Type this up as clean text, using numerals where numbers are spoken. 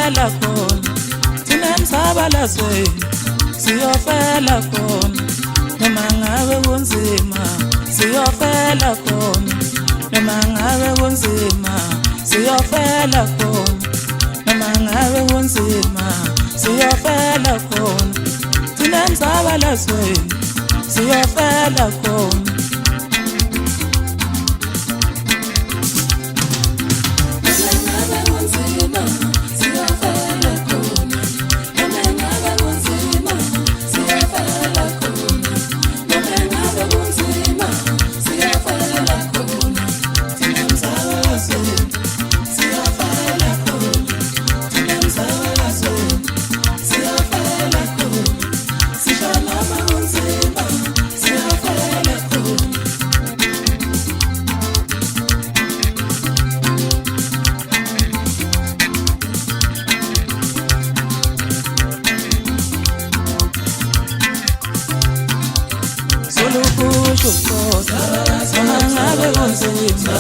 siyofela khona sinemsabalazweni siyofela khona noma ngabe kunzima siyofela khona noma ngabe kunzima siyofela khona noma ngabe kunzima siyofela khona sinemsabalazweni siyofela khona Solo kusho kodwa noma ngabe kunzima